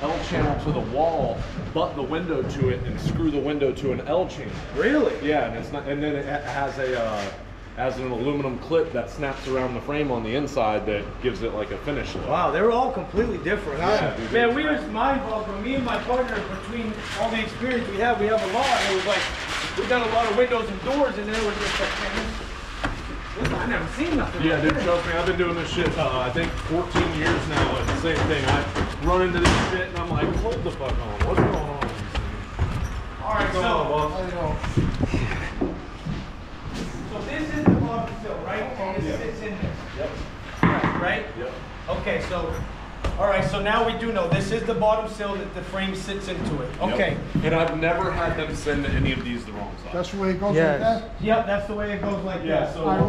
L channel to the wall, butt the window to it, and screw the window to an L channel. Really? Yeah, and it's not. And then it has an aluminum clip that snaps around the frame on the inside that gives it like a finish look. Wow, they're all completely different. Yeah, dude, man, we was mind-boggling. But me and my partner, between all the experience we have a lot. And it was like we've done a lot of windows and doors, and then it was just like, man, I never seen nothing. Yeah, dude, trust me, I've been doing this shit, I think 14 years now, and the same thing. I run into this shit, and I'm like, hold the fuck on, what's going on? All right, so, so this is the bottom sill, right? And it sits in this. Yep. Right? Yep. Okay, so, all right, so now we do know this is the bottom sill that the frame sits into it. Okay. Yep. And I've never had them send any of these the wrong side. That's the way it goes like that? Yep, that's the way it goes like that. So right,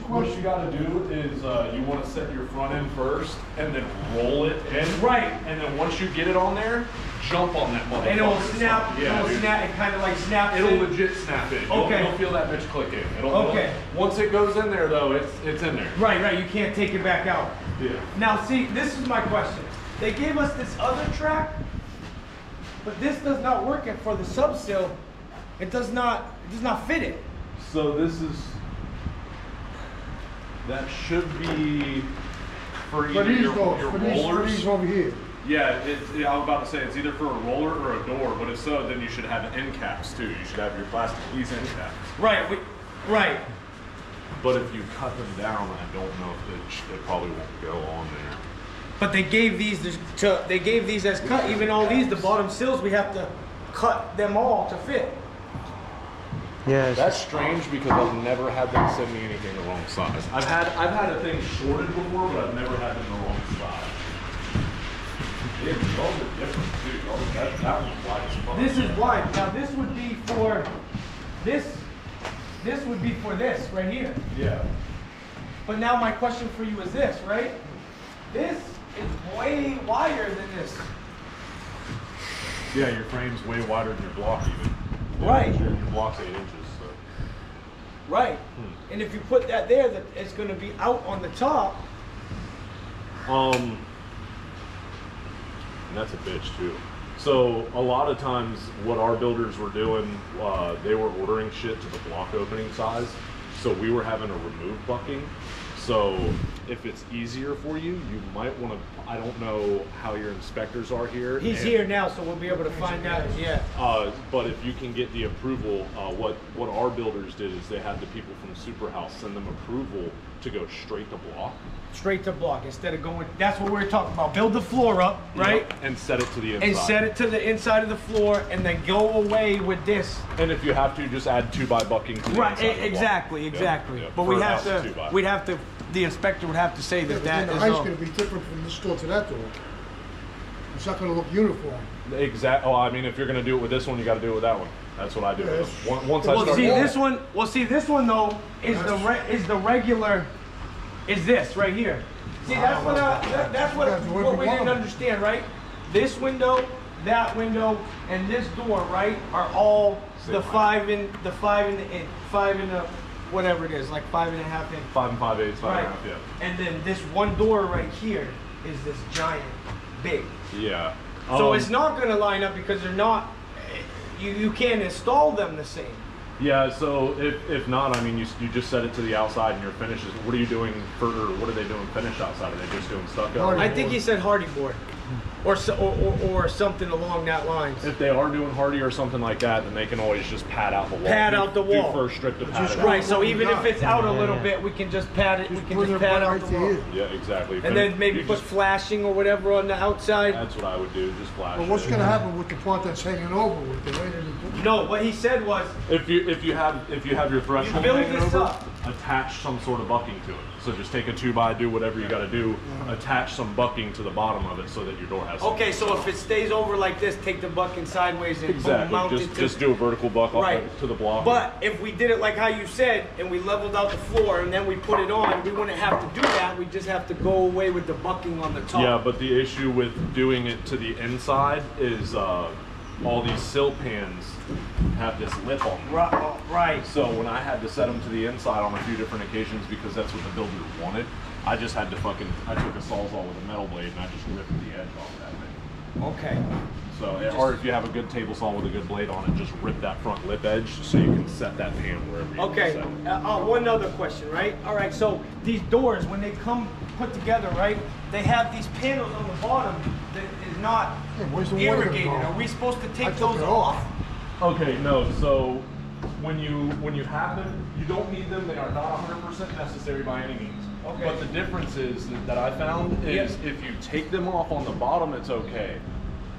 what you got to do is you want to set your front end first and then roll it in. Right. And then once you get it on there, jump on that motherfucker. And it'll snap, Yeah, it kind of like snaps It'll in. legit snap in. Okay. You'll feel that bitch clicking. Okay. Once it goes in there though, it's in there. Right, you can't take it back out. Yeah. Now see, this is my question. They gave us this other track, but this does not work for the sub-sill. It does not fit it. So that should be for either your rollers. For these over here. Yeah, I was about to say it's either for a roller or a door, but if so, then you should have end caps too. You should have your plastic these end caps. Right, right. But if you cut them down, I don't know if they probably won't go on there. But they gave these as cut. Even all these, the bottom sills, we have to cut them all to fit. Yeah, That's strange because I've never had them send me anything the wrong size. I've had a thing shorted before, but I've never had them the wrong size. Yeah, those are different too. That one's wide as fuck. This is wide. Now this would be for this. This would be for this right here. Yeah. But now my question for you is this, right? This is way wider than this. Yeah, your frame's way wider than your block even. Yeah, Right. Your block's 8 inches. So. Right. And if you put that there, that it's going to be out on the top. And that's a bitch too. So a lot of times what our builders were doing, they were ordering shit to the block opening size. So we were having to remove bucking. So if it's easier for you, you might want to, I don't know how your inspectors are here. He's here now, so we'll be able to find out. Yeah. But if you can get the approval, what our builders did is they had the people from SuperHouse send them approval to go straight to block. Straight to block instead of going. That's what we're talking about. Build the floor up, right? Yep, and set it to the inside. And set it to the inside of the floor, and then go away with this. And if you have to, just add 2x bucking to the Right. inside of the Exactly. block. Exactly. Yep. But For we a have house, to. 2x. We'd have to. The inspector would have to say that Then that the is. height's going to be different from this door to that door. It's not going to look uniform. Oh, I mean, if you're going to do it with this one, you got to do it with that one. That's what I do. Yes. Once I Well, start. see this one. Well, see this one though is the regular. Is this right here? See, that's what we didn't understand, right? This window, that window, and this door, right, are all the 5 in the whatever it is, like 5.5 inch. 5 5/8, 5 Right. 1/2, yeah. And then this one door right here is this giant, big. Yeah. So it's not going to line up because they're not. You can't install them the same. Yeah, so if not, I mean, you just set it to the outside and your finishes. What are you doing or what are they doing finish outside? Are they just doing stucco? I think he said hardy board, or something along that lines. If they are doing hardy or something like that, then they can always just pad out the wall. Pad out the wall. Do first strip to pad it out. Right. So even if it's out a little bit, we can just pad it. We can just pad out the wall. Yeah, exactly. And then maybe put flashing or whatever on the outside. That's what I would do. Just flash. But what's going to happen with the part that's hanging over with the way that it? No, what he said was if you have your threshold build hanging this over, up. attach some sort of bucking to it. So just take a 2x, do whatever you got to do. Attach some bucking to the bottom of it so that your door has. okay. So if it stays over like this, take the bucking sideways and mount it to. Just do a vertical buck up Right. to the block. But if we did it like how you said, and we leveled out the floor, and then we put it on, we wouldn't have to do that. We just have to go away with the bucking on the top. Yeah, but the issue with doing it to the inside is all these sill pans have this lip on them. Right. So when I had to set them to the inside on a few different occasions because that's what the builder wanted, I just had to I took a Sawzall with a metal blade and I just ripped the edge off that thing. Okay. So, or if you have a good table saw with a good blade on it, just rip that front lip edge so you can set that pan wherever you Okay, want to set it. one other question, right? All right, so these doors, when they come put together, right, they have these panels on the bottom that is not where's the water irrigated. gonna go? Are we supposed to I take took those it off? Okay, no, so when you have them, you don't need them. They are not 100% necessary by any means. Okay. But the difference is that I found is if you take them off on the bottom, it's okay.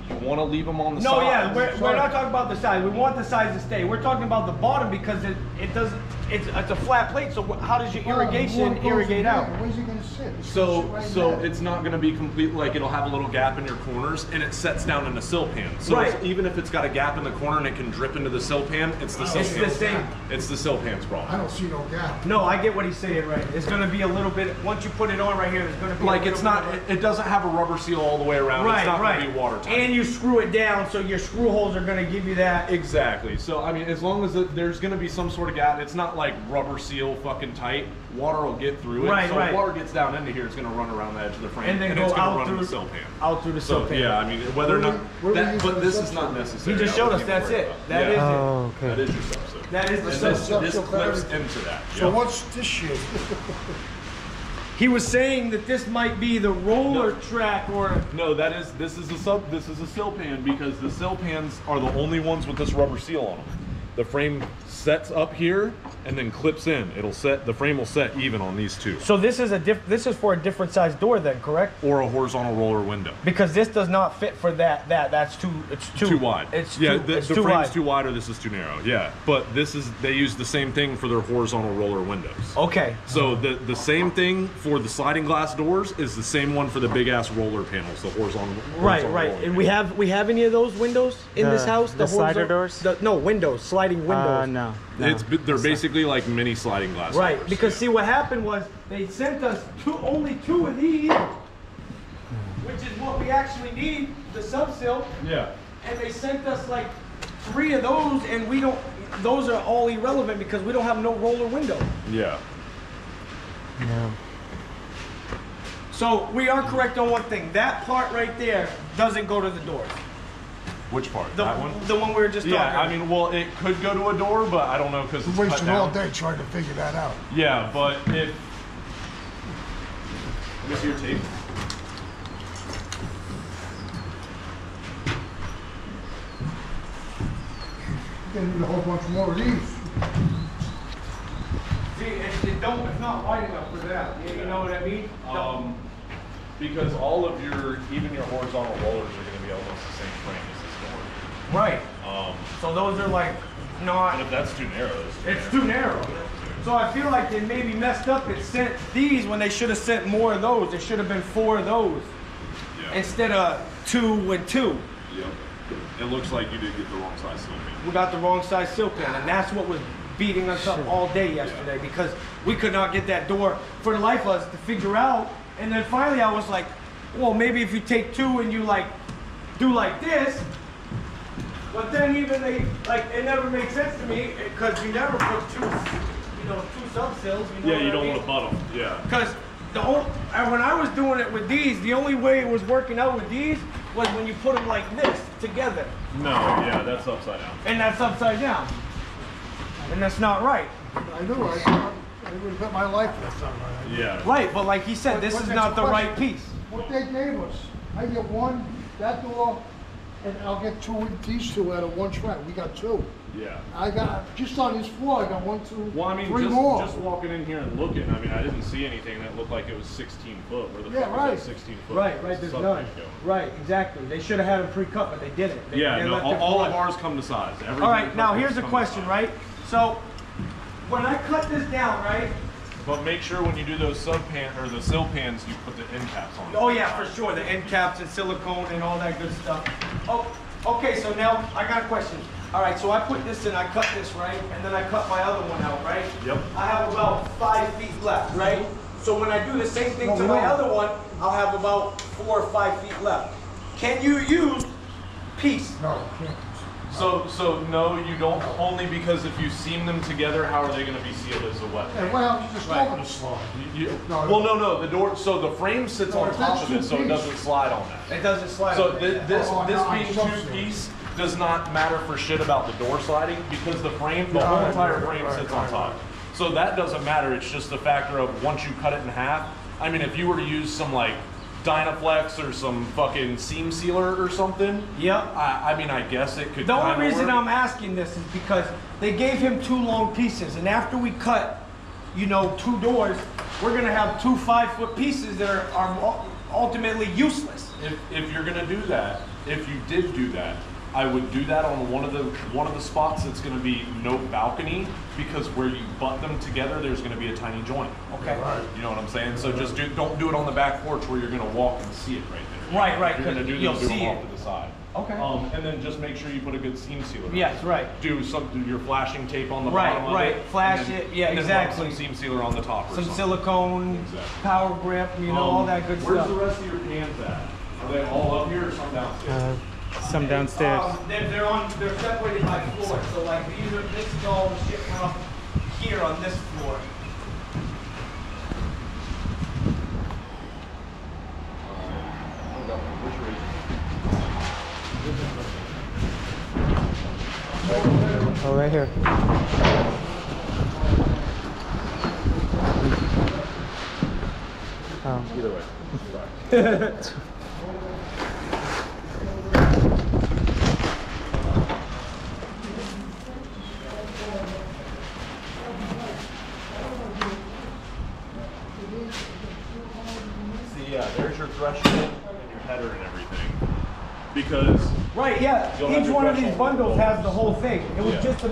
You want to leave them on the No, sides. yeah, we're not talking about the sides. We want the sides to stay. We're talking about the bottom because it doesn't. It's a flat plate. So how does your irrigation irrigate out? Where's he gonna sit? He's So gonna sit right there. it's not going to be complete, like it'll have a little gap in your corners and it sets down in the sill pan. So Right. even if it's got a gap in the corner and it can drip into the sill pan, it's the sill It's pan. the same. It's the sill pan's I problem. don't see no gap. No, I get what he's saying, right? It's gonna be a little bit. Once you put it on right here, there's gonna be Like a it's little not, bit of it doesn't have a rubber seal all the way around. right, It's not right. going to be watertight. And you screw it down, so your screw holes are gonna give you that. Exactly. So I mean, as long as there's going to be some sort of gap, it's not like rubber seal fucking tight. Water will get through it. Right, so right. if water gets down into here, it's going to run around the edge of the frame, And then it's go going to out run in through the sill pan. out through the So sill pan. yeah, I mean, whether or not Where we that, using but the this is sub-seal? not necessary. He just I showed wouldn't us, that's even worry it. about That is it. Oh, That okay. is your sub-seal. That is the And sub-seal. this clips into that. So Yep. what's this shit? He was saying that this might be the roller track or. No, this is a sill pan because the sill pans are the only ones with this rubber seal on them. The frame sets up here and then clips in. The frame will set even on these two. So this is this is for a different size door then, correct? Or a horizontal roller window. Because this does not fit for that's too wide. It's yeah, too, the it's frame's too wide. too wide or this is too narrow. Yeah, but they use the same thing for their horizontal roller windows. Okay. So the same thing for the sliding glass doors is the same one for the big ass roller panels, the horizontal. Right. roller And panels. we have any of those windows in this house? the slider doors? No, windows, sliding windows. No. They're basically like mini sliding glass Right, doors. because see what happened was they sent us only two of these, which is what we actually need, the sub-sill, Yeah. and they sent us like 3 of those, and those are all irrelevant because we don't have no roller window. Yeah. Yeah. So we are correct on one thing. That part right there doesn't go to the door. Which part? The, that one? the one we were just Yeah, talking I about. mean, well, it could go to a door, but I don't know because it's We're cut wasting down. all day trying to figure that out. Yeah, but if let me see your tape. You're gonna need a whole bunch more of these. See, it's not wide enough for that. You know what I mean? Because all of even your horizontal rollers are going to be almost the same frame as this door. Right. So those are like not. And if that's too narrow, It's too narrow. So I feel like they maybe messed up and sent these when they should have sent more of those. There should have been 4 of those Yeah. instead of 2 and 2. Yep. It looks like you did get the wrong size sill pan. We got the wrong size sill pan, and that's what was beating us up all day yesterday because we could not get that door for the life of us to figure out. And then finally I was like, well, maybe if you take 2 and you like do like this. But then even it never made sense to me because you never put 2 sub-sills. Yeah, you don't want to butt them. Yeah. Because when I was doing it with these, the only way it was working out with these was when you put them like this together. No, yeah, that's upside down. And that's upside down. And that's not right. I knew I would have bet my life that's not right. Yeah. Right, but like he said, this But is that's not the the right question. piece. What they gave us, I get one, that door, and I'll get 2 with these 2 out of one track. We got 2. Yeah. I got, just on this floor, I got 1, 2, Well, I mean, 3 more. just walking in here and looking, I mean, I didn't see anything that looked like it was 16 foot. Where the Yeah, fuck right. is that 16 foot? Right, there's sub none. pan going? Right, exactly. They should have had them pre-cut, but they didn't. Yeah, they no, left it all of flat. ours come to size. Everything All right, now fucking here's the come to question, size. right? So, when I cut this down, right? But make sure when you do those sub pan or the sill pans, you put the end caps on. Oh yeah, for sure. The end caps and silicone and all that good stuff. Oh, okay. So now I got a question. All right. So I put this in. I cut this right, and then I cut my other one out, right? Yep. I have about 5 feet left, right? So when I do the same thing to No, my no. other one, I'll have about 4 or 5 feet left. Can you use piece? No, you can't. So no, you don't. Only because if you seam them together, how are they going to be sealed as a wet? And well, you're just going to slide. No. The door. So the frame sits on top of it, so it doesn't slide on that. It doesn't slide. So on this being two-piece does not matter for shit about the door sliding because the frame, the whole entire frame sits on top. So that doesn't matter. It's just a factor of once you cut it in half. I mean, if you were to use some like Dynaflex or some fucking seam sealer or something. Yep. I mean, I guess it could. The only reason I'm asking this is because they gave him 2 long pieces, and after we cut, you know, 2 doors, we're gonna have 2 5-foot pieces that are ultimately useless. If you're gonna do that, if you did do that, I would do that on one of the spots that's going to be no balcony, because where you butt them together, there's going to be a tiny joint. Okay. Right. You know what I'm saying? So just don't do it on the back porch where you're going to walk and see it right there. Right. You're going to do You'll them see off it. to the side. Okay. And then just make sure you put a good seam sealer on. Yes, right. Do your flashing tape on the bottom of it. Right. Flash and then- it. Yeah, and then rub exactly. some seam sealer on the top or Some something. silicone, Exactly. power grip, you know, all that good Where's stuff. the rest of your cans at? Are they all up here or some downstairs? Some downstairs. They're separated by floor, so like this is all the shit went up here on this floor. Oh, right here. Oh. Either way. See, yeah, there's your threshold and your header and everything. Because Right, yeah. You'll have Each your one of these threshold bundles bolts. has the whole thing. It was Yeah. just a